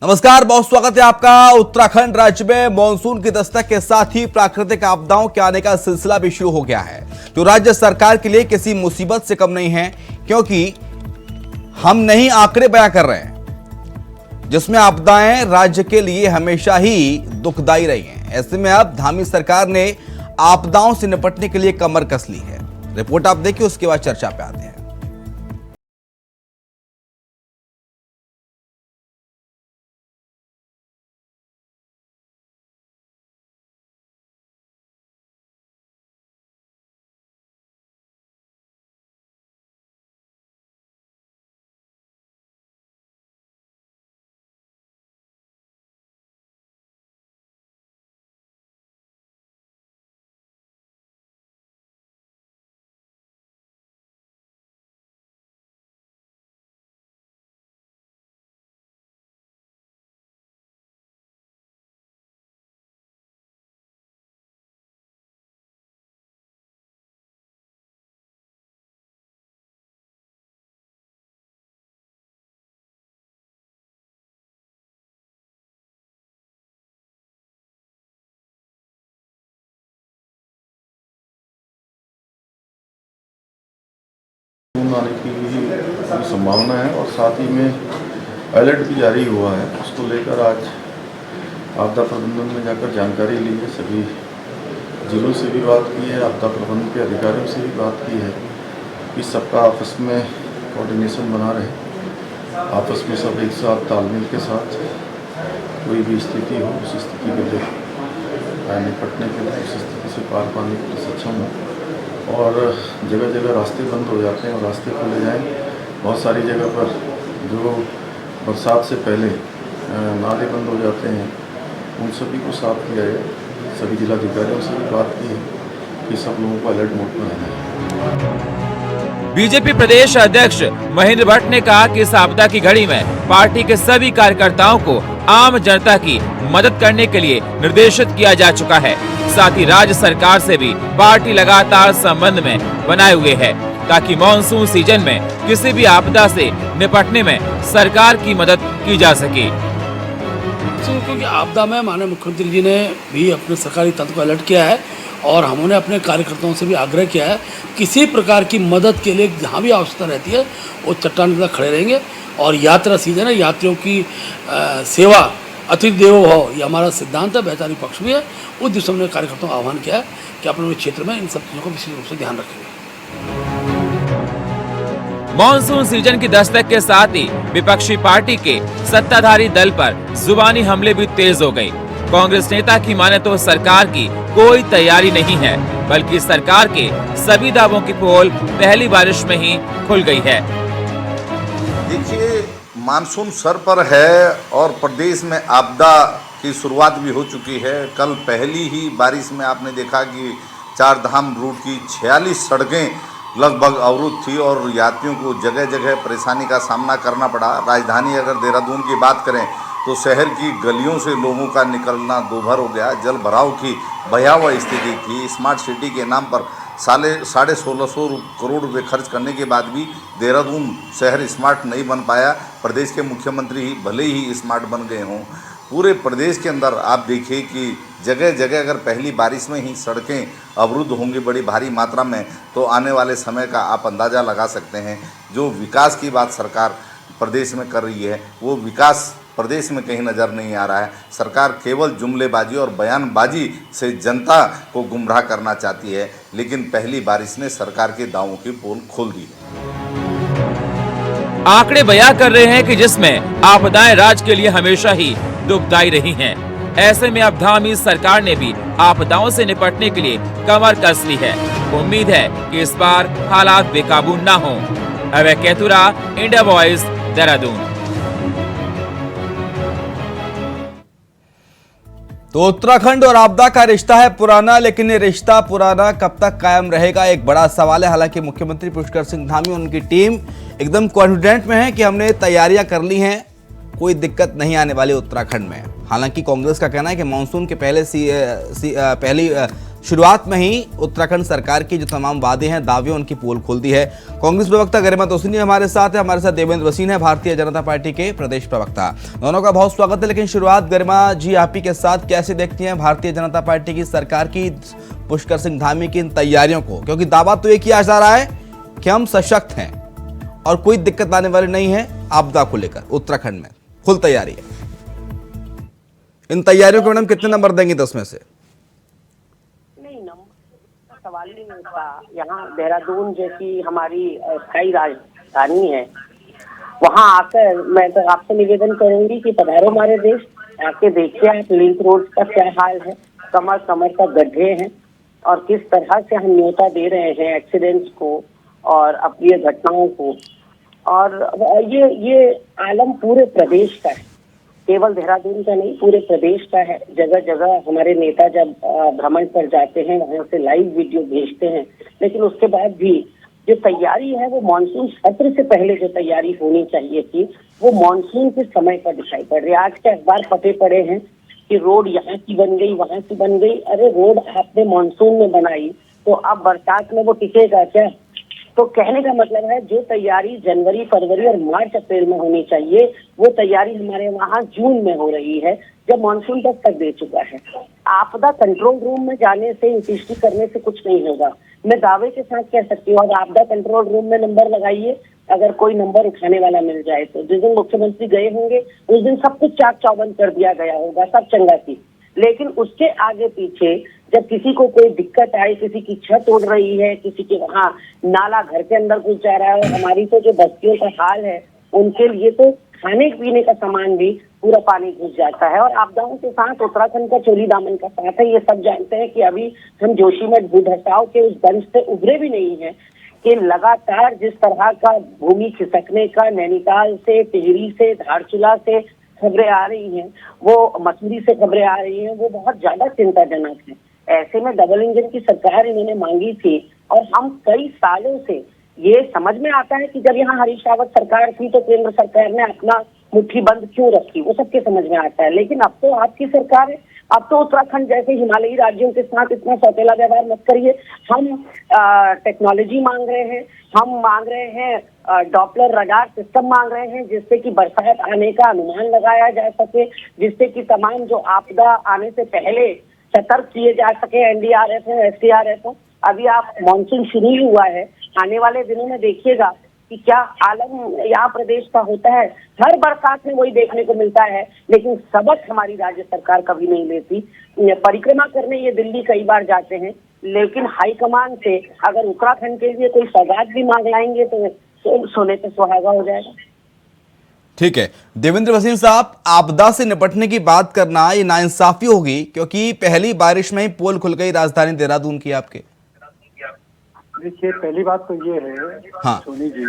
नमस्कार, बहुत स्वागत है आपका। उत्तराखंड राज्य में मॉनसून की दस्तक के साथ ही प्राकृतिक आपदाओं के आने का सिलसिला भी शुरू हो गया है, जो राज्य सरकार के लिए किसी मुसीबत से कम नहीं है, क्योंकि हम नए आंकड़े बयां कर रहे हैं जिसमें आपदाएं राज्य के लिए हमेशा ही दुखदायी रही हैं। ऐसे में अब धामी सरकार ने आपदाओं से निपटने के लिए कमर कस ली है। रिपोर्ट आप देखिए, उसके बाद चर्चा पे आते हैं। आने की संभावना है और साथ ही में अलर्ट भी जारी हुआ है। उसको लेकर आज आपदा प्रबंधन में जाकर जानकारी ली है। सभी जिलों से भी बात की है, आपदा प्रबंधन के अधिकारियों से भी बात की है कि सबका आपस में कोऑर्डिनेशन बना रहे, आपस में सब एक साथ तालमेल के साथ कोई भी स्थिति हो उस स्थिति के लिए निपटने के लिए, उस स्थिति से पार पाने के लिए सक्षम हो। और जगह जगह रास्ते बंद हो जाते हैं और रास्ते खोले जाएं। बहुत सारी जगह पर जो बरसात से पहले नाले बंद हो जाते हैं, उन सभी को साफ किया है। सभी जिलाधिकारियों से भी बात की है कि सब लोगों को अलर्ट मोड में रहना है। बीजेपी प्रदेश अध्यक्ष महेंद्र भट्ट ने कहा कि इस आपदा की घड़ी में पार्टी के सभी कार्यकर्ताओं को आम जनता की मदद करने के लिए निर्देशित किया जा चुका है। साथ ही राज्य सरकार से भी पार्टी लगातार संबंध में बनाए हुए है, ताकि मॉनसून सीजन में किसी भी आपदा से निपटने में सरकार की मदद की जा सके। क्योंकि आपदा में माननीय मुख्यमंत्री जी ने भी अपने सरकारी तंत्र को अलर्ट किया है और हमने अपने कार्यकर्ताओं से भी आग्रह किया है, किसी प्रकार की मदद के लिए जहाँ भी आवश्यकता रहती है वो चट्टान के साथ खड़े रहेंगे। और यात्रा सीजन है, यात्रियों की सेवा अतिथि देवो भव, ये हमारा सिद्धांत है, बेहतरी पक्ष भी है। उस दिशा में कार्यकर्ताओं का आह्वान किया है कि अपने क्षेत्र में इन सब चीज़ों को विशेष रूप से ध्यान रखेंगे। मॉनसून सीजन की दस्तक के साथ ही विपक्षी पार्टी के सत्ताधारी दल पर जुबानी हमले भी तेज हो गए। कांग्रेस नेता की माने तो सरकार की कोई तैयारी नहीं है, बल्कि सरकार के सभी दावों की पोल पहली बारिश में ही खुल गई है। देखिए, मानसून सर पर है और प्रदेश में आपदा की शुरुआत भी हो चुकी है। कल पहली ही बारिश में आपने देखा कि चार धाम रूट की 46 सड़कें लगभग अवरुद्ध थी और यात्रियों को जगह जगह परेशानी का सामना करना पड़ा। राजधानी अगर देहरादून की बात करें तो शहर की गलियों से लोगों का निकलना दोभर हो गया। जल भराव की भयावह स्थिति थी। स्मार्ट सिटी के नाम पर 1650 करोड़ रुपये खर्च करने के बाद भी देहरादून शहर स्मार्ट नहीं बन पाया। प्रदेश के मुख्यमंत्री ही भले ही स्मार्ट बन गए हों, पूरे प्रदेश के अंदर आप देखिए कि जगह जगह अगर पहली बारिश में ही सड़कें अवरुद्ध होंगी बड़ी भारी मात्रा में, तो आने वाले समय का आप अंदाज़ा लगा सकते हैं। जो विकास की बात सरकार प्रदेश में कर रही है, वो विकास प्रदेश में कहीं नज़र नहीं आ रहा है। सरकार केवल जुमलेबाजी और बयानबाजी से जनता को गुमराह करना चाहती है, लेकिन पहली बारिश ने सरकार के दावों की पोल खोल दी है। आंकड़े बयां कर रहे हैं कि जिसमें आपदाएं राज्य के लिए हमेशा ही दुखदायी रही हैं। ऐसे में अब धामी सरकार ने भी आपदाओं से निपटने के लिए कमर कस ली है। उम्मीद है कि इस बार हालात बेकाबू न हों। अभय कैथुरा, इंडिया वॉइस, देहरादून। तो उत्तराखंड और आपदा का रिश्ता है पुराना, लेकिन ये रिश्ता पुराना कब तक कायम रहेगा, एक बड़ा सवाल है। हालांकि मुख्यमंत्री पुष्कर सिंह धामी और उनकी टीम एकदम कॉन्फिडेंट में है कि हमने तैयारियां कर ली हैं, कोई दिक्कत नहीं आने वाली उत्तराखंड में। हालांकि कांग्रेस का कहना है कि मानसून के पहली शुरुआत में ही उत्तराखंड सरकार की जो तमाम वादे हैं, दावे, उनकी पोल खोल दी है। कांग्रेस प्रवक्ता गरिमा तोसनी हमारे साथ देवेंद्र वसीन है, भारतीय जनता पार्टी के प्रदेश प्रवक्ता। दोनों का बहुत स्वागत है। लेकिन शुरुआत गरिमा जी आप ही के साथ, कैसे देखती हैं भारतीय जनता पार्टी की सरकार की पुष्कर सिंह धामी की इन तैयारियों को? क्योंकि दावा तो एक ही आ जा रहा है कि हम सशक्त हैं और कोई दिक्कत आने वाली नहीं है आपदा को लेकर। उत्तराखंड में फुल तैयारी है। इन तैयारियों को मैडम कितने नंबर देंगे 10 में से? नहीं, नंबर का सवाल नहीं होता। यहाँ देहरादून जैसी हमारी स्थायी राजधानी है, वहाँ आकर मैं तो आपसे निवेदन करूंगी कि पधारो हमारे देश, आके देखिए आप लिंक रोड का क्या हाल है, कमर कमर का गड्ढे हैं और किस तरह से हम न्योता दे रहे हैं एक्सीडेंट्स को और अप्रिय घटनाओं को। और ये आलम पूरे प्रदेश का है, केवल देहरादून का नहीं, पूरे प्रदेश का है। जगह जगह हमारे नेता जब भ्रमण पर जाते हैं वहां से लाइव वीडियो भेजते हैं, लेकिन उसके बाद भी जो तैयारी है वो मानसून सत्र से पहले जो तैयारी होनी चाहिए थी वो मानसून के समय पर दिखाई पड़ रही है। आज के अखबार फटे पड़े हैं कि रोड यहाँ की बन गई, वहां की बन गई। अरे रोड आपने मानसून में बनाई तो अब बरसात में वो टिकेगा क्या? तो कहने का मतलब है जो तैयारी जनवरी, फरवरी और मार्च, अप्रैल में होनी चाहिए वो तैयारी हमारे वहाँ जून में हो रही है, जब मानसून तक दे चुका है। आपदा कंट्रोल रूम में जाने से, इंतजाम करने से कुछ नहीं होगा। मैं दावे के साथ कह सकती हूँ, और आपदा कंट्रोल रूम में नंबर लगाइए, अगर कोई नंबर उठाने वाला मिल जाए तो जिस दिन मुख्यमंत्री गए होंगे उस दिन सब कुछ चाक चौबंद कर दिया गया होगा, सब चंगा थी। लेकिन उसके आगे पीछे जब किसी को कोई दिक्कत आए, किसी की छत उड़ रही है, किसी के वहाँ नाला घर के अंदर घुस जा रहा है, हमारी तो जो बस्तियों का हाल है उनके लिए तो खाने पीने का सामान भी पूरा पानी घुस जाता है। और आपदाओं के साथ उत्तराखंड का चोली दामन का साथ है। ये सब जानते हैं कि अभी हम जोशीमठ भूधसाव के उस दंश से उभरे भी नहीं है कि लगातार जिस तरह का भूमि खिसकने का नैनीताल से, टिहरी से, धारचूला से खबरें आ रही हैं, वो मसूरी से खबरें आ रही हैं, वो बहुत ज्यादा चिंताजनक है। ऐसे में डबल इंजन की सरकार इन्होंने मांगी थी और हम कई सालों से ये समझ में आता है कि जब यहाँ हरीश रावत सरकार थी तो केंद्र सरकार ने अपना मुट्ठी बंद क्यों रखी, वो सबके समझ में आता है। लेकिन अब तो आपकी सरकार है, अब तो उत्तराखंड जैसे हिमालयी राज्यों के साथ इतना सौतेला व्यवहार मत करिए। हम टेक्नोलॉजी मांग रहे हैं, हम मांग रहे हैं डॉपलर रडार सिस्टम मांग रहे हैं जिससे कि बरसात आने का अनुमान लगाया जा सके, जिससे कि तमाम जो आपदा आने से पहले सतर्क किए जा सके। एनडीआरएफ हो, एसडीआरएफ हो, अभी आप मानसून शुरू ही हुआ है, आने वाले दिनों में देखिएगा कि क्या आलम यहाँ प्रदेश का होता है। हर बरसात में वही देखने को मिलता है, लेकिन सबक हमारी राज्य सरकार कभी नहीं लेती। परिक्रमा करने ये दिल्ली कई बार जाते हैं, लेकिन हाईकमान से अगर उत्तराखंड के लिए कोई सौगात भी मांग लाएंगे तो सोने पे सुहागा हो जाएगा। ठीक है देवेंद्र वसीम साहब, आपदा से निपटने की बात करना ये नाइंसाफी होगी, क्योंकि पहली बारिश में ही पोल खुल गई राजधानी देहरादून की आपके। देखिए, पहली बात तो ये है हाँ। सोनी जी,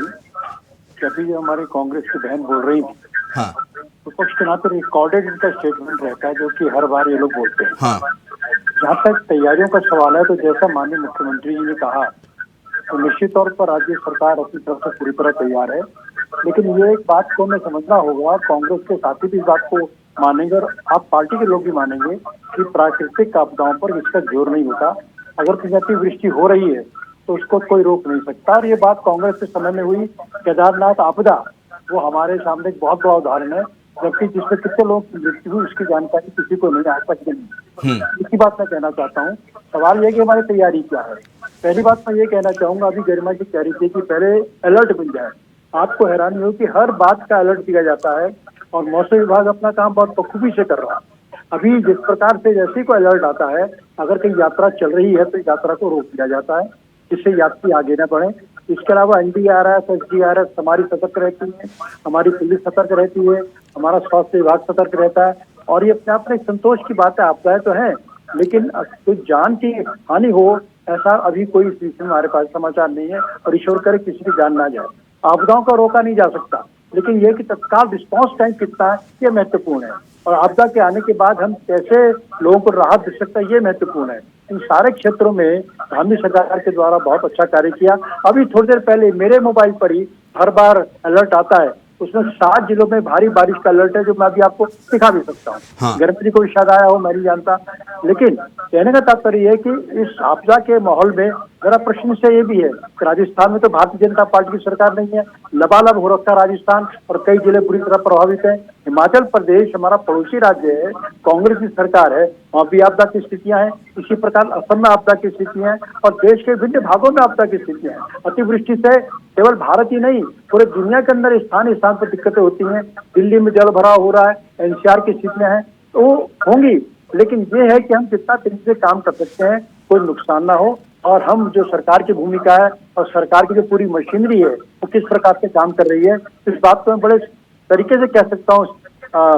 कभी जो हमारी कांग्रेस की बहन बोल रही थी, हाँ। तो पक्ष के नाते रिकॉर्डेड इनका स्टेटमेंट रहता है जो कि हर बार ये लोग बोलते हैं। हाँ। जहाँ तक तैयारियों का सवाल है तो जैसा माननीय मुख्यमंत्री जी ने कहा तो निश्चित तौर पर राज्य सरकार अपनी तरफ से पूरी तरह तैयार है। लेकिन ये एक बात को हमें समझना होगा, कांग्रेस के साथी भी इस बात को मानेंगे और आप पार्टी के लोग भी मानेंगे कि प्राकृतिक आपदाओं पर इसका जोर नहीं होता। अगर कहीं अतिवृष्टि हो रही है तो उसको कोई रोक नहीं सकता। और ये बात कांग्रेस के समय में हुई केदारनाथ आपदा, वो हमारे सामने एक बहुत बड़ा उदाहरण है, जबकि जिसमें कितने लोग की मृत्यु हुई उसकी जानकारी किसी को नहीं, आज तक नहीं। इसी बात मैं कहना चाहता हूँ। सवाल ये कि हमारी तैयारी क्या है। पहली बात मैं ये कहना चाहूंगा, अभी गरिमा जी कह रही थी कि पहले अलर्ट मिल जाए। आपको हैरानी हो कि हर बात का अलर्ट दिया जाता है और मौसम विभाग अपना काम बहुत बखूबी से कर रहा है। अभी जिस प्रकार से जैसे ही कोई अलर्ट आता है, अगर कहीं यात्रा चल रही है तो यात्रा को रोक दिया जाता है जिससे यात्री आगे न बढ़े। इसके अलावा एनडीआरएफ, एसडीआरएफ हमारी सतर्क रहती है, हमारी पुलिस सतर्क रहती है, हमारा स्वास्थ्य विभाग सतर्क रहता है। और ये अपने आप में संतोष की बात है। आपदाएं तो है, लेकिन कोई जान की हानि हो ऐसा अभी कोई इस विषय में हमारे पास समाचार नहीं है और ईश्वर करे किसी की जान ना जाए। आपदाओं को रोका नहीं जा सकता, लेकिन ये कि तत्काल रिस्पॉन्स टाइम कितना है ये महत्वपूर्ण है, और आपदा के आने के बाद हम कैसे लोगों को राहत दे सकते हैं ये महत्वपूर्ण है। इन सारे क्षेत्रों में धामी सरकार के द्वारा बहुत अच्छा कार्य किया। अभी थोड़ी देर पहले मेरे मोबाइल पर ही हर बार अलर्ट आता है उसमें 7 जिलों में भारी बारिश का अलर्ट है, जो मैं अभी आपको दिखा भी सकता हूँ। हाँ। घर में भी कोई शायद आया हो, मैं नहीं जानता, लेकिन कहने का तात्पर्य ये है कि इस आपदा के माहौल में जरा प्रश्न से ये भी है कि राजस्थान में तो भारतीय जनता पार्टी की सरकार नहीं है, लबालब हो रखा राजस्थान और कई जिले बुरी तरह प्रभावित है। हिमाचल प्रदेश हमारा पड़ोसी राज्य है, कांग्रेस की सरकार है, वहाँ भी आपदा की स्थितियां हैं। इसी प्रकार असम में आपदा की स्थितियां हैं और देश के विभिन्न भागों में आपदा की स्थितियां हैं। अतिवृष्टि से केवल भारत ही नहीं, पूरे दुनिया के अंदर स्थान पर दिक्कतें होती हैं। दिल्ली में जल भराव हो रहा है, एनसीआर की स्थितियां हैं तो होंगी, लेकिन ये है कि हम कितना तेजी से काम कर सकते हैं, कोई नुकसान ना हो, और हम जो सरकार की भूमिका है और सरकार की जो पूरी मशीनरी है वो किस प्रकार से काम कर रही है, इस बात को मैं बड़े तरीके से कह सकता हूँ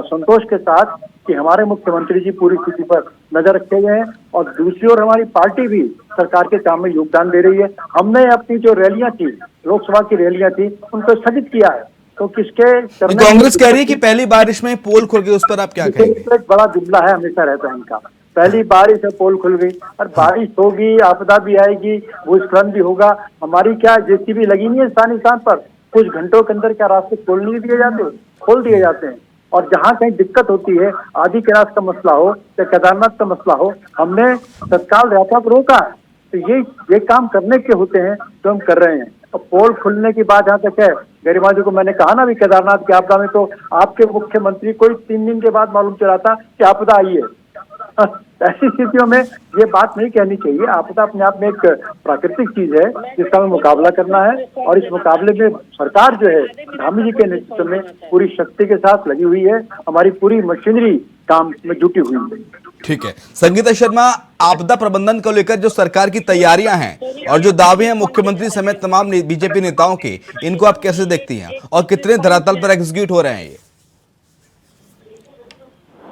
संतोष के साथ कि हमारे मुख्यमंत्री जी पूरी स्थिति पर नजर रखे हुए हैं और दूसरी ओर हमारी पार्टी भी सरकार के काम में योगदान दे रही है। हमने अपनी जो रैलियां थी, लोकसभा की रैलियां थी, उनको स्थगित किया है। तो किसके करने कांग्रेस कह रही है कि पहली बारिश में पोल खुल गई, उस पर आप क्या कहेंगे? एक बड़ा जुमला है, हमेशा रहता है इनका, पहली बारिश है पोल खुल गई, और बारिश होगी, आपदा भी आएगी, भूस्खलन भी होगा। हमारी क्या जेसीबी लगी नहीं है स्थानीय स्थान पर, कुछ घंटों के अंदर क्या रास्ते खोल नहीं दिए जाते, खोल दिए जाते हैं। और जहाँ कहीं दिक्कत होती है, आदि कैलाश का मसला हो या केदारनाथ का मसला हो, हमने तत्काल यात्रा को रोका है। तो ये काम करने के होते हैं जो हम कर रहे हैं। और पोल खुलने की बात जहाँ तक है, गरिमा जी को मैंने कहा ना, भी केदारनाथ की आपदा में तो आपके मुख्यमंत्री को 3 दिन के बाद मालूम चला था कि आपदा आई है। ऐसी स्थितियों में ये बात नहीं कहनी चाहिए। आपदा अपने आप में एक प्राकृतिक चीज है जिसका हमें मुकाबला करना है, और इस मुकाबले में सरकार जो है धामी जी के नेतृत्व में पूरी शक्ति के साथ लगी हुई है, हमारी पूरी मशीनरी काम में जुटी हुई है। ठीक है संगीता शर्मा, आपदा प्रबंधन को लेकर जो सरकार की तैयारियां हैं और जो दावे हैं मुख्यमंत्री समेत तमाम बीजेपी नेताओं के, इनको आप कैसे देखती हैं और कितने धरातल पर एग्जीक्यूट हो रहे हैं? ये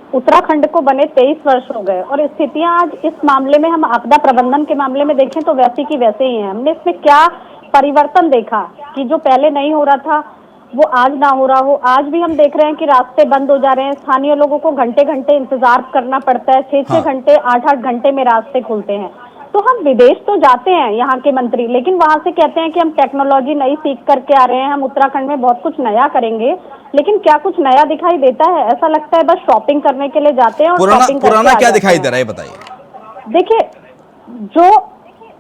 उत्तराखंड को बने 23 वर्ष हो गए और स्थितियां आज इस मामले में, हम आपदा प्रबंधन के मामले में देखें तो वैसी की वैसे ही हैं। हमने इसमें क्या परिवर्तन देखा कि जो पहले नहीं हो रहा था वो आज ना हो रहा हो। आज भी हम देख रहे हैं कि रास्ते बंद हो जा रहे हैं, स्थानीय लोगों को घंटे घंटे इंतजार करना पड़ता है, 6-6 घंटे 8-8 घंटे में रास्ते खुलते हैं। तो हम विदेश तो जाते हैं यहाँ के मंत्री, लेकिन वहां से कहते हैं कि हम टेक्नोलॉजी नई सीख करके आ रहे हैं, हम उत्तराखंड में बहुत कुछ नया करेंगे, लेकिन क्या कुछ नया दिखाई देता है? ऐसा लगता है बस शॉपिंग करने के लिए जाते हैं और पुराना क्या दिखाई दे रहा है बताइए। देखिए, जो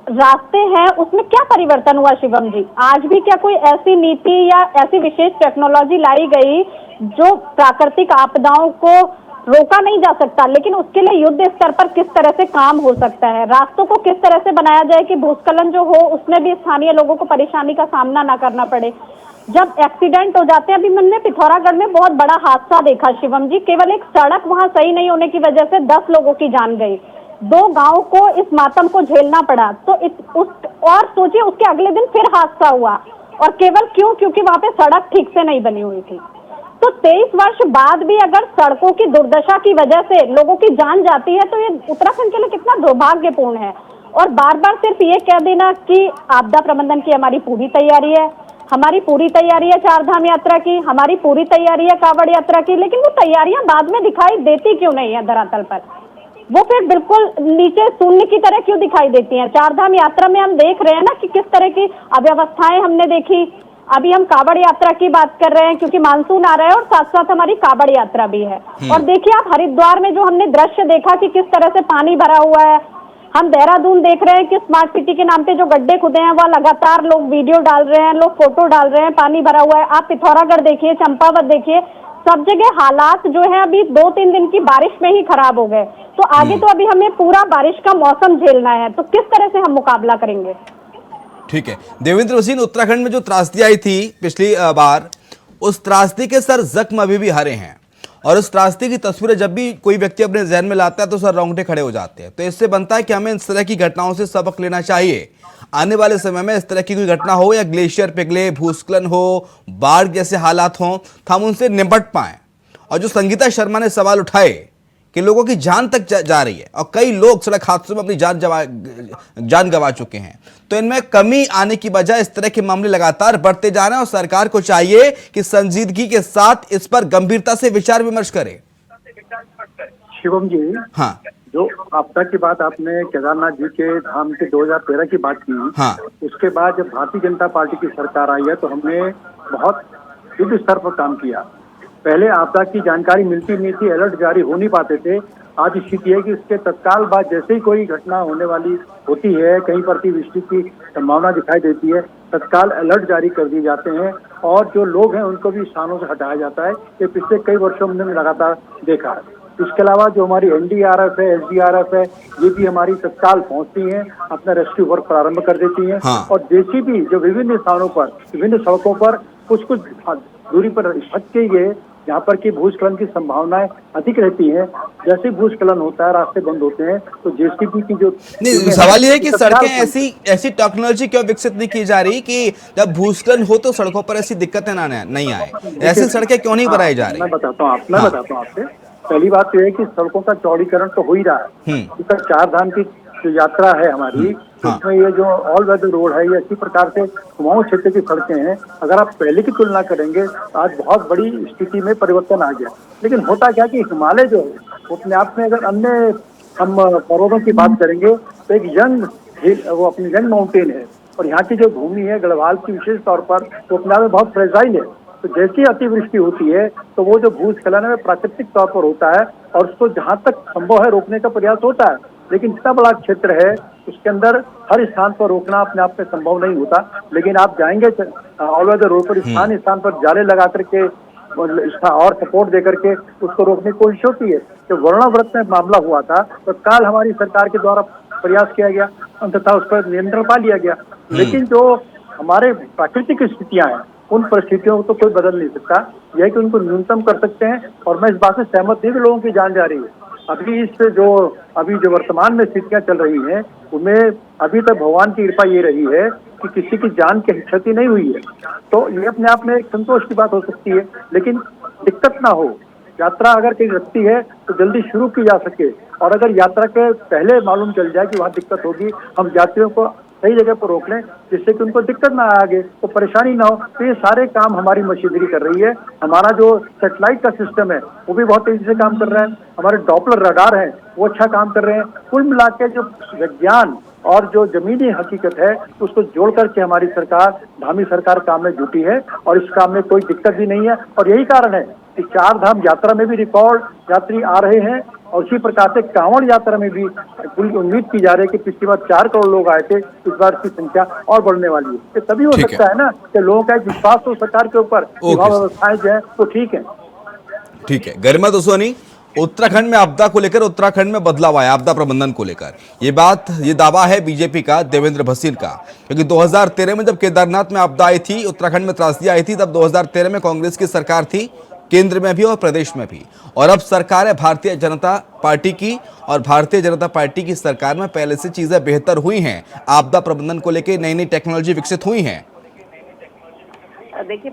रास्ते हैं उसमें क्या परिवर्तन हुआ शिवम जी? आज भी क्या कोई ऐसी नीति या ऐसी विशेष टेक्नोलॉजी लाई गई जो प्राकृतिक आपदाओं को रोका नहीं जा सकता, लेकिन उसके लिए युद्ध स्तर पर किस तरह से काम हो सकता है, रास्तों को किस तरह से बनाया जाए कि भूस्खलन जो हो उसमें भी स्थानीय लोगों को परेशानी का सामना ना करना पड़े। जब एक्सीडेंट हो जाते हैं, अभी मैंने पिथौरागढ़ में बहुत बड़ा हादसा देखा शिवम जी, केवल एक सड़क वहां सही नहीं होने की वजह से 10 लोगों की जान गई, 2 गांव को इस मातम को झेलना पड़ा। तो और सोचिए उसके अगले दिन फिर हादसा हुआ, और केवल क्यों? क्योंकि वहां पे सड़क ठीक से नहीं बनी हुई थी। तो 23 वर्ष बाद भी अगर सड़कों की दुर्दशा की वजह से लोगों की जान जाती है तो ये उत्तराखंड के लिए कितना दुर्भाग्यपूर्ण है। और बार बार सिर्फ ये कह देना कि आपदा प्रबंधन की हमारी पूरी तैयारी है, हमारी पूरी तैयारी है 4 धाम यात्रा की, हमारी पूरी तैयारी है कांवड़ यात्रा की, लेकिन वो तैयारियां बाद में दिखाई देती क्यों नहीं है धरातल पर? वो फिर बिल्कुल नीचे शून्य की तरह क्यों दिखाई देती हैं? 4 धाम यात्रा में हम देख रहे हैं ना कि किस तरह की अव्यवस्थाएं हमने देखी। अभी हम कांवड़ यात्रा की बात कर रहे हैं क्योंकि मानसून आ रहा है और साथ साथ हमारी कांवड़ यात्रा भी है। और देखिए आप हरिद्वार में जो हमने दृश्य देखा कि किस तरह से पानी भरा हुआ है। हम देहरादून देख रहे हैं कि स्मार्ट सिटी के नाम पे जो गड्ढे खुदे हैं वह लगातार लोग वीडियो डाल रहे हैं, लोग फोटो डाल रहे हैं, पानी भरा हुआ है। आप पिथौरागढ़ देखिए, चंपावत देखिए, सब जगह हालात जो है अभी 2-3 दिन की बारिश में ही खराब हो गए। तो आगे तो अभी हमें पूरा बारिश का मौसम झेलना है, तो किस तरह से हम मुकाबला करेंगे? ठीक है देवेंद्र वसीन, उत्तराखंड में जो त्रासदी आई थी पिछली बार, उस त्रासदी के सर जख्म अभी भी हरे हैं, और उस त्रासदी की तस्वीरें जब भी कोई व्यक्ति अपने जहन में लाता है तो सर रोंगटे खड़े हो जाते हैं। तो इससे बनता है कि हमें इस तरह की घटनाओं से सबक लेना चाहिए। आने वाले समय में इस तरह की कोई घटना हो या ग्लेशियर पिघले, भूस्खलन हो, बाढ़ जैसे हालात हों, तो हम उनसे निपट पाएं। और जो संगीता शर्मा ने सवाल उठाए कि लोगों की जान तक जा रही है और कई लोग सड़क हादसों में अपनी जान गंवा चुके हैं, तो इनमें कमी आने की बजाय इस तरह के मामले लगातार बढ़ते जा रहे हैं और सरकार को चाहिए कि संजीदगी के साथ इस पर गंभीरता से विचार विमर्श करे। शिवम जी, हाँ, जो आपदा की बात आपने केदारनाथ जी के धाम के 2013 की बात की, हाँ, उसके बाद जब भारतीय जनता पार्टी की सरकार आई है तो हमने बहुत युद्ध स्तर पर काम किया। पहले आपदा की जानकारी मिलती नहीं थी, अलर्ट जारी हो नहीं पाते थे। आज स्थिति है कि इसके तत्काल बाद जैसे ही कोई घटना होने वाली होती है, कहीं पर अतिवृष्टि की संभावना दिखाई देती है, तत्काल अलर्ट जारी कर दिए जाते हैं और जो लोग हैं उनको भी स्थानों से हटाया जाता है। ये पिछले कई वर्षों में लगातार देखा है। इसके अलावा जो हमारी एनडीआरएफ है, एसडीआरएफ है, ये भी हमारी तत्काल पहुंचती हैं, अपना रेस्क्यू वर्क प्रारंभ कर देती हैं। हाँ। और जेसीबी जो विभिन्न स्थानों पर, विभिन्न सड़कों पर कुछ दूरी पर भटके ये जहाँ पर कि भूस्खलन की संभावनाएं अधिक रहती हैं, जैसे भूस्खलन होता है, रास्ते बंद होते हैं, तो जेसीबी की जो नहीं, सवाल ये है कि सड़कें ऐसी टेक्नोलॉजी क्यों विकसित नहीं की जा रही कि जब भूस्खलन हो तो सड़कों पर ऐसी दिक्कतें नहीं आए? ऐसी सड़कें क्यों नहीं बनाई जा रही? मैं बताता हूँ आपसे। पहली बात तो यह है कि सड़कों का चौड़ीकरण तो हो ही रहा है। इसका 4 धाम की जो यात्रा है हमारी, उसमें ये जो ऑल वेदर रोड है, ये इसी प्रकार से कुमाऊं क्षेत्र की सड़कें हैं। अगर आप पहले की तुलना करेंगे, आज बहुत बड़ी स्थिति में परिवर्तन आ गया। लेकिन होता क्या कि हिमालय जो है वो अपने आप में, अगर अन्य हम पर्वतों की बात करेंगे तो एक यंग हिल, वो अपनी यंग माउंटेन है, और यहाँ की जो भूमि है गढ़वाल की विशेष तौर पर, वो अपने आप में बहुत फ्रेजाइल है। तो जैसी अतिवृष्टि होती है तो वो जो भूस्खलन है प्राकृतिक तौर पर होता है और उसको जहाँ तक संभव है रोकने का प्रयास होता है। लेकिन इतना बड़ा क्षेत्र है, उसके अंदर हर स्थान पर रोकना अपने आप में संभव नहीं होता। लेकिन आप जाएंगे ऑल वेदर रोड पर, स्थान पर जाले लगा करके और सपोर्ट दे करके उसको रोकने की कोशिश होती है। जो वर्णाव्रत में मामला हुआ था तो काल हमारी सरकार के द्वारा प्रयास किया गया, अंततः उस पर नियंत्रण पा लिया गया। लेकिन जो हमारे प्राकृतिक स्थितियां हैं, उन परिस्थितियों को तो कोई बदल नहीं सकता। यह है कि उनको न्यूनतम कर सकते हैं, और मैं इस बात से सहमत नहीं कि लोगों की जान जा रही है। अभी जो वर्तमान में स्थितियां चल रही हैं, उनमें अभी तक भगवान की कृपा ये रही है कि किसी की जान की क्षति नहीं हुई है। तो ये अपने आप में एक संतोष की बात हो सकती है, लेकिन दिक्कत ना हो। यात्रा अगर कहीं रखती है तो जल्दी शुरू की जा सके, और अगर यात्रा के पहले मालूम चल जाए कि वहाँ दिक्कत होगी, हम यात्रियों को सही जगह पर रोक लें जिससे कि उनको दिक्कत ना आगे, तो परेशानी ना हो। तो ये सारे काम हमारी मशीनरी कर रही है। हमारा जो सेटेलाइट का सिस्टम है वो भी बहुत तेजी से काम कर रहा है। हमारे डॉपलर रडार है वो अच्छा काम कर रहे हैं। कुल मिला के जो विज्ञान और जो जमीनी हकीकत है उसको जोड़ करके हमारी सरकार, धामी सरकार काम में जुटी है, और इस काम में कोई दिक्कत भी नहीं है। और यही कारण है कि 4 धाम यात्रा में भी रिकॉर्ड यात्री आ रहे हैं, और उसी प्रकार से कांवड़ यात्रा में भी पूरी उम्मीद की जा रही है कि पिछली बार 4 करोड़ लोग आए थे, इस बार की संख्या और बढ़ने वाली है। तो तभी हो सकता है ना कि लोगों का एक विश्वास हो सरकार के ऊपर, व्यवस्थाएं जो है तो ठीक है। गरिमा दोसोनी, उत्तराखंड में आपदा को लेकर उत्तराखंड में बदलाव आया आपदा प्रबंधन को लेकर, ये दावा है बीजेपी का, देवेंद्र भसीन का। क्योंकि 2013 में जब केदारनाथ में आपदा आई थी, उत्तराखंड में त्रासदी आई थी, तब 2013 में कांग्रेस की सरकार थी, केंद्र में भी और प्रदेश में भी। और अब सरकार है भारतीय जनता पार्टी की, और भारतीय जनता पार्टी की सरकार में पहले से चीजें बेहतर हुई हैं। आपदा प्रबंधन को लेकर नई नई टेक्नोलॉजी विकसित हुई हैं। देखिए,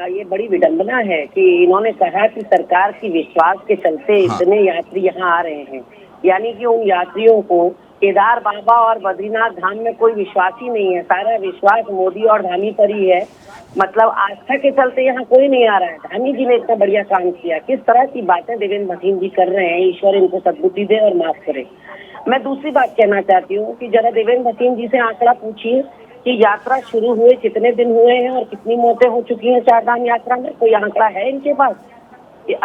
ये बड़ी विडंबना है कि इन्होंने कहा कि सरकार की विश्वास के चलते इतने यात्री यहाँ आ रहे हैं, यानी कि उन यात्रियों को केदार बाबा और बद्रीनाथ धाम में कोई विश्वास ही नहीं है। सारा विश्वास मोदी और धामी पर ही है। मतलब आस्था के चलते यहाँ कोई नहीं आ रहा है। धामी जी ने इतना बढ़िया काम किया। किस तरह की बातें देवेंद्र भसीन जी कर रहे हैं, ईश्वर इनको सद्बुद्धि दे और माफ करे। मैं दूसरी बात कहना चाहती हूँ कि जरा देवेंद्र भसीन जी से आंकड़ा पूछिए कि यात्रा शुरू हुए कितने दिन हुए हैं और कितनी मौतें हो चुकी हैं 4 धाम यात्रा में। कोई आंकड़ा है इनके पास?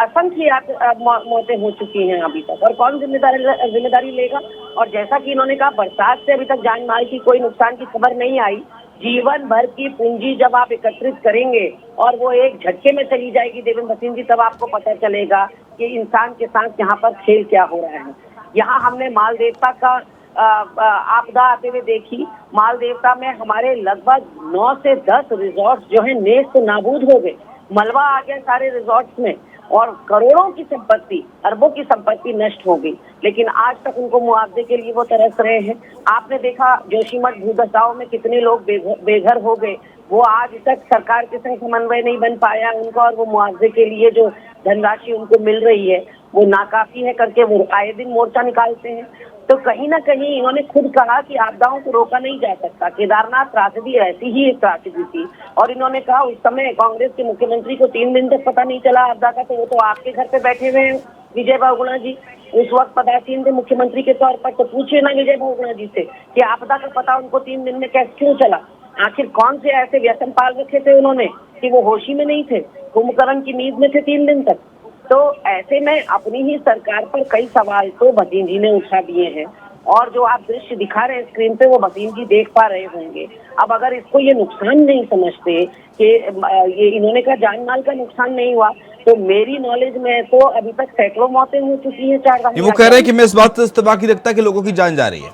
असंख्य मौतें हो चुकी हैं अभी तक, और कौन जिम्मेदारी लेगा? और जैसा कि इन्होंने कहा, बरसात से अभी तक जान माल की कोई नुकसान की खबर नहीं आई। जीवन भर की पूंजी जब आप एकत्रित करेंगे और वो एक झटके में चली जाएगी देवेंद्र भसीन जी, तब आपको पता चलेगा कि इंसान के साथ यहाँ पर खेल क्या हो रहा है। यहाँ हमने माल देवता का आपदा आते हुए देखी। माल देवता में हमारे लगभग 9 से 10 रिजॉर्ट जो है नेस्त नाबूद हो गए। मलबा आ गया सारे रिजॉर्ट्स में, और करोड़ों की संपत्ति, अरबों की संपत्ति नष्ट हो गई। लेकिन आज तक उनको मुआवजे के लिए वो तरस रहे हैं। आपने देखा जोशीमठ भूदसाओं में कितने लोग बेघर हो गए। वो आज तक सरकार के संग समन्वय नहीं बन पाया उनका, और वो मुआवजे के लिए जो धनराशि उनको मिल रही है वो नाकाफी है करके वो आए दिन मोर्चा निकालते हैं। तो कहीं ना कहीं इन्होंने खुद कहा कि आपदाओं को रोका नहीं जा सकता। केदारनाथ त्रासदी ऐसी ही एक त्रासदी थी, और इन्होंने कहा उस समय कांग्रेस के मुख्यमंत्री को 3 दिन तक पता नहीं चला आपदा का, तो वो तो आपके घर पे बैठे हुए हैं विजय बहुगुणा जी, उस वक्त पदासीन थे मुख्यमंत्री के तौर पर। तो पूछिए ना विजय बहुगुणा जी से कि आपदा का पता उनको 3 दिन में क्यों चला। आखिर कौन से ऐसे व्यसन पाल रखे थे उन्होंने कि वो होश ही में नहीं थे, कुंभकर्ण की नींद में थे 3 दिन तक। तो ऐसे में अपनी ही सरकार पर कई सवाल तो भसीन जी ने उठा दिए हैं, और जो आप दृश्य दिखा रहे हैं स्क्रीन पे वो भसीन जी देख पा रहे होंगे। अब अगर इसको ये नुकसान नहीं समझते कि ये इन्होंने कहा जान माल का नुकसान नहीं हुआ, तो मेरी नॉलेज में तो अभी तक सैकड़ों मौतें हो चुकी हैं चार धाम वो कह रहे हैं कि मैं इस बात से इस्तेफा की रखता कि लोगों की जान जा रही है।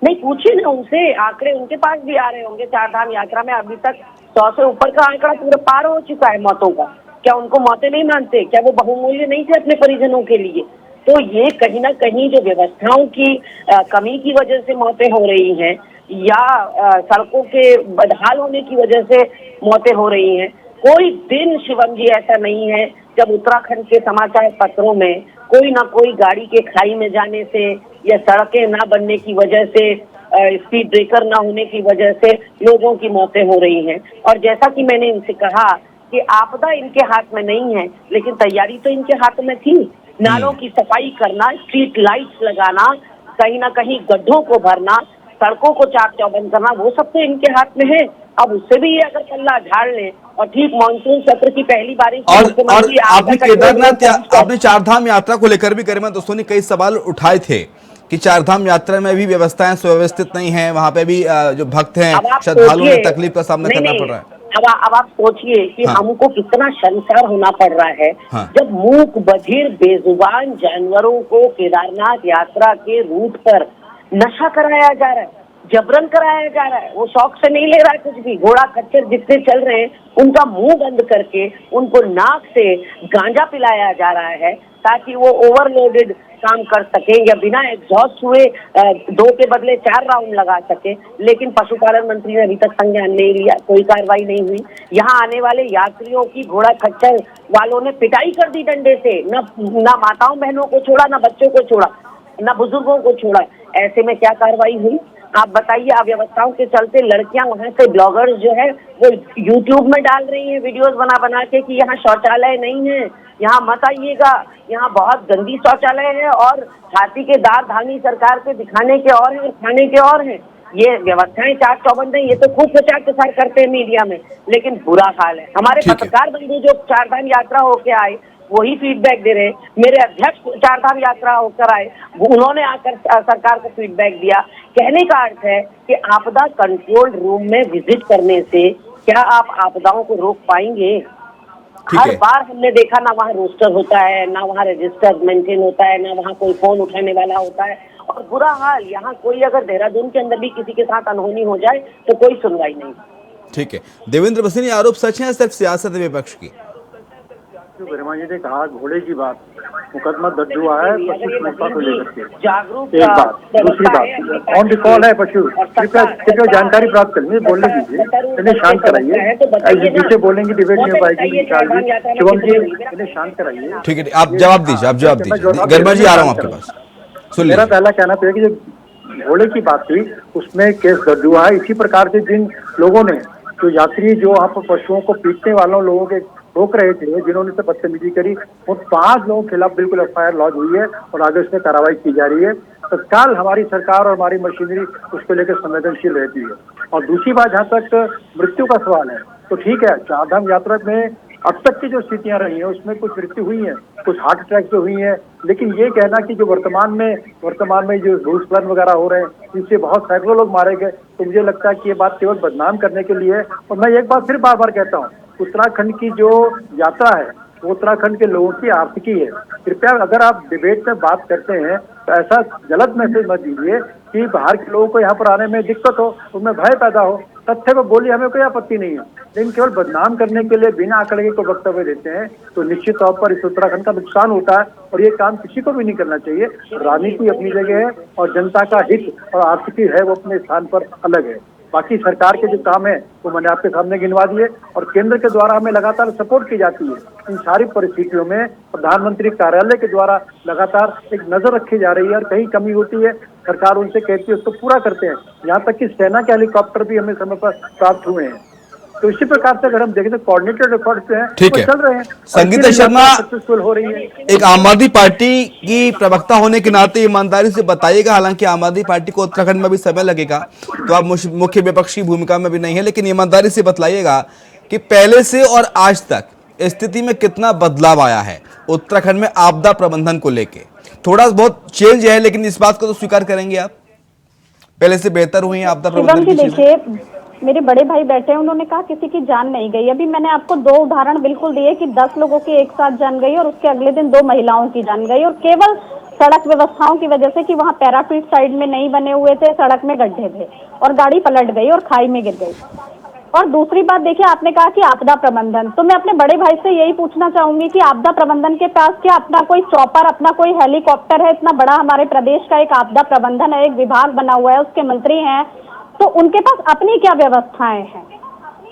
नहीं, पूछिए ना उनसे, आंकड़े उनके पास भी आ रहे होंगे। चार धाम यात्रा में अभी तक 100 से ऊपर का आंकड़ा पूरा पार हो चुका है मौतों का। क्या उनको मौतें नहीं मानते? क्या वो बहुमूल्य नहीं थे अपने परिजनों के लिए? तो ये कहीं ना कहीं जो व्यवस्थाओं की कमी की वजह से मौतें हो रही हैं, या सड़कों के बदहाल होने की वजह से मौतें हो रही हैं। कोई दिन शिवम जी ऐसा नहीं है जब उत्तराखंड के समाचार पत्रों में कोई ना कोई गाड़ी के खाई में जाने से या सड़कें ना बनने की वजह से, स्पीड ब्रेकर ना होने की वजह से लोगों की मौतें हो रही हैं। और जैसा कि मैंने इनसे कहा कि आपदा इनके हाथ में नहीं है, लेकिन तैयारी तो इनके हाथ में थी। नालों की सफाई करना, स्ट्रीट लाइट्स लगाना, कहीं ना कहीं गड्ढों को भरना, सड़कों को चाक चौबंद करना, वो सब तो इनके हाथ में है। अब उससे भी ये अगर पल्ला झाड़ ले और ठीक मानसून सत्र की पहली बारिश और आपने केदारनाथ आपने चारधाम यात्रा को लेकर भी गरिमा दोस्तों ने कई सवाल उठाए थे कि चारधाम यात्रा में भी व्यवस्थाएं सुव्यवस्थित नहीं है, वहां पे भी जो भक्त हैं श्रद्धालुओं ने तकलीफ का सामना करना पड़ रहा है। अब आप सोचिए कि हमको कितना शर्मसार होना पड़ रहा है जब मूक बधिर बेजुबान जानवरों को केदारनाथ यात्रा के रूट पर नशा कराया जा रहा है, जबरन कराया जा रहा है। वो शौक से नहीं ले रहा है कुछ भी। घोड़ा खच्चर जितने चल रहे हैं उनका मुंह बंद करके उनको नाक से गांजा पिलाया जा रहा है ताकि वो ओवरलोडेड काम कर सके या बिना एग्जॉस्ट हुए 2 के बदले 4 राउंड लगा सके। लेकिन पशुपालन मंत्री ने अभी तक संज्ञान नहीं लिया, कोई कार्रवाई नहीं हुई। यहाँ आने वाले यात्रियों की घोड़ा खच्चर वालों ने पिटाई कर दी डंडे से, ना माताओं बहनों को छोड़ा, ना बच्चों को छोड़ा, ना बुजुर्गों को छोड़ा। ऐसे में क्या कार्रवाई हुई आप बताइए। अव्यवस्थाओं के चलते लड़कियां वहां से ब्लॉगर्स जो है वो यूट्यूब में डाल रही हैं वीडियोस बना के कि यहाँ शौचालय नहीं है, यहाँ मत आइएगा, यहाँ बहुत गंदी शौचालय है और हाथी के दांत धामी सरकार पे दिखाने के और हैं, खाने के और हैं। ये व्यवस्थाएं चाक चौबंद हैं, ये तो खूब प्रचार प्रसार करते हैं मीडिया में, लेकिन बुरा हाल है। हमारे पत्रकार बंधु जो चारधाम यात्रा होके आए वही फीडबैक दे रहे हैं। मेरे अध्यक्ष चारधाम यात्रा होकर आए, उन्होंने आकर सरकार को फीडबैक दिया। कहने का अर्थ है कि आपदा कंट्रोल रूम में विजिट करने से क्या आप आपदाओं को रोक पाएंगे? हर बार हमने देखा ना वहाँ रोस्टर होता है, ना वहाँ रजिस्टर मेंटेन होता है, ना वहाँ कोई फोन उठाने वाला होता है। और बुरा हाल, यहाँ कोई अगर देहरादून के अंदर भी किसी के साथ अनहोनी हो जाए तो कोई सुनवाई नहीं। ठीक है देवेंद्र बसिन, आरोप सच है सिर्फ सियासत विपक्ष की? गरिमा जी ने कहा घोड़े की बात, मुकदमा दर्ज हुआ है पशु सुरक्षा को लेकर के। जागरूक एक बात, दूसरी बात ऑन द कॉल है पशु, कृपया जानकारी प्राप्त करेंगे, बोलने दीजिए, इन्हें शांत कराइए। जिसे बोलेंगे डिबेट नहीं हो पाएगी। शिवम जी इन्हें शांत कराइए। ठीक है, आप जवाब दीजिए। गरिमा जी आ रहा हूँ आपके पास। मेरा पहला कहना तो है कि जो घोड़े की बात हुई उसमें केस दर्ज हुआ है। इसी प्रकार से जिन लोगों ने, जो यात्री जो वहाँ पर पशुओं को पीटने वालों लोगों के रोक रहे थे, जिन्होंने से बदतमीजी करी, उन 5 लोगों के खिलाफ बिल्कुल FIR लॉन्च हुई है और आगे उसमें कार्रवाई की जा रही है। तत्काल हमारी सरकार और हमारी मशीनरी उसको लेकर संवेदनशील रहती है। और दूसरी बात, जहाँ तक मृत्यु का सवाल है तो ठीक है, चारधाम यात्रा में अब तक की जो स्थितियां रही हैं उसमें कुछ मृत्यु हुई है, कुछ हार्ट अटैक जो हुई है। लेकिन ये कहना कि जो वर्तमान में जो भूस्खलन वगैरह हो रहे हैं इनसे बहुत सैकड़ों लोग मारे गए, तो मुझे लगता है कि ये बात केवल बदनाम करने के लिए है। और मैं एक बात फिर बार बार कहता हूँ, उत्तराखंड की जो यात्रा है वो उत्तराखंड के लोगों की आर्थिकी है। कृपया अगर आप डिबेट में बात करते हैं तो ऐसा गलत मैसेज मत दीजिए कि बाहर के लोगों को यहाँ पर आने में दिक्कत हो, उनमें भय पैदा हो। तथ्य को बोलिए, हमें कोई आपत्ति नहीं है, लेकिन केवल बदनाम करने के लिए बिना आंकड़े को वक्तव्य देते हैं तो निश्चित तौर पर इस उत्तराखंड का नुकसान होता है और ये काम किसी को भी नहीं करना चाहिए। राजनीति अपनी जगह है और जनता का हित और आर्थिकी है वो अपने स्थान पर अलग है। बाकी सरकार के जो काम है वो मैंने आपके सामने गिनवा दिए और केंद्र के द्वारा हमें लगातार सपोर्ट की जाती है। इन सारी परिस्थितियों में प्रधानमंत्री कार्यालय के द्वारा लगातार एक नजर रखी जा रही है और कहीं कमी होती है सरकार उनसे कहती है उसको पूरा करते हैं। यहाँ तक कि सेना के हेलीकॉप्टर भी हमें समय पर प्राप्त हुए हैं। तो इसी प्रकार से अगर हम देखें तो कोऑर्डिनेटेड एफर्ट्स हैं, ठीक है, चल रहे हैं। संगीता शर्मा सक्सेसफुल हो रही है। एक आम आदमी पार्टी की प्रवक्ता होने के नाते ईमानदारी से बताइएगा, हालांकि आम आदमी पार्टी को उत्तराखंड में भी समय लगेगा तो आप मुख्य विपक्ष की भूमिका में भी नहीं है, लेकिन ईमानदारी से बतलाइएगा कि पहले से और आज तक स्थिति में कितना बदलाव आया है उत्तराखंड में आपदा प्रबंधन को लेके। थोड़ा बहुत चेंज है, लेकिन इस बात को तो स्वीकार करेंगे आप, पहले से बेहतर हुई है आपदा प्रबंधन की चीजें? देखिए, मेरे बड़े भाई बैठे हैं, उन्होंने कहा किसी की जान नहीं गई। अभी मैंने आपको 2 उदाहरण बिल्कुल दिए कि 10 लोगों की एक साथ जान गई और उसके अगले दिन 2 महिलाओं की जान गई, और केवल सड़क व्यवस्थाओं की वजह से कि वहाँ पैरापीट साइड में नहीं बने हुए थे, सड़क में गड्ढे थे और गाड़ी पलट गई और खाई में गिर गई। और दूसरी बात देखिए, आपने कहा कि आपदा प्रबंधन, तो मैं अपने बड़े भाई से यही पूछना चाहूंगी कि आपदा प्रबंधन के पास क्या अपना कोई चॉपर, अपना कोई हेलीकॉप्टर है? इतना बड़ा हमारे प्रदेश का एक आपदा प्रबंधन है, एक विभाग बना हुआ है, उसके मंत्री हैं, तो उनके पास अपनी क्या व्यवस्थाएं हैं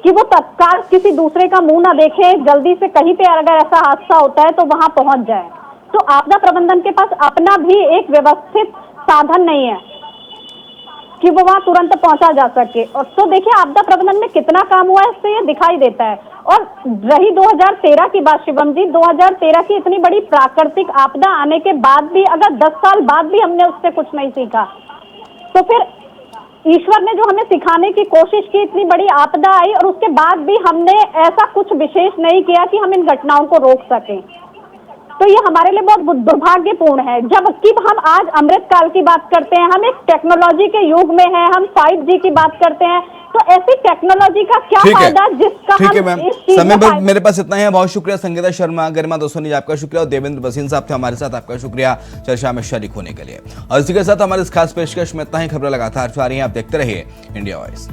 कि वो तत्काल किसी दूसरे का मुंह ना देखे, जल्दी से कहीं पे अगर ऐसा हादसा होता है तो वहां पहुंच जाए? तो आपदा प्रबंधन के पास अपना भी एक व्यवस्थित साधन नहीं है कि वो वहां तुरंत पहुंचा जा सके। और तो देखिए, आपदा प्रबंधन में कितना काम हुआ है इससे ये दिखाई देता है। और रही 2013 की बात शिवम जी, 2013 की इतनी बड़ी प्राकृतिक आपदा आने के बाद भी अगर 10 साल बाद भी हमने उससे कुछ नहीं सीखा, तो फिर ईश्वर ने जो हमें सिखाने की कोशिश की, इतनी बड़ी आपदा आई और उसके बाद भी हमने ऐसा कुछ विशेष नहीं किया कि हम इन घटनाओं को रोक सकें, तो ये हमारे लिए बहुत दुर्भाग्यपूर्ण है। जबकि हम आज अमृत काल की बात करते हैं, हम एक टेक्नोलॉजी के युग में हैं, हम 5G की बात करते हैं, तो ऐसी टेक्नोलॉजी का क्या फायदा जिसका ठीक है मैम, समय पर मेरे पास इतना ही है। बहुत शुक्रिया संगीता शर्मा, गरिमा दोसोनी, आपका शुक्रिया, और देवेंद्र बसीन साहब थे हमारे साथ, आपका शुक्रिया चर्चा में शरीक होने के लिए। और इसी के साथ हमारे इस खास पेशकश में इतना ही। खबरें लगातार जारी हैं, आप देखते रहिए इंडिया वॉइस।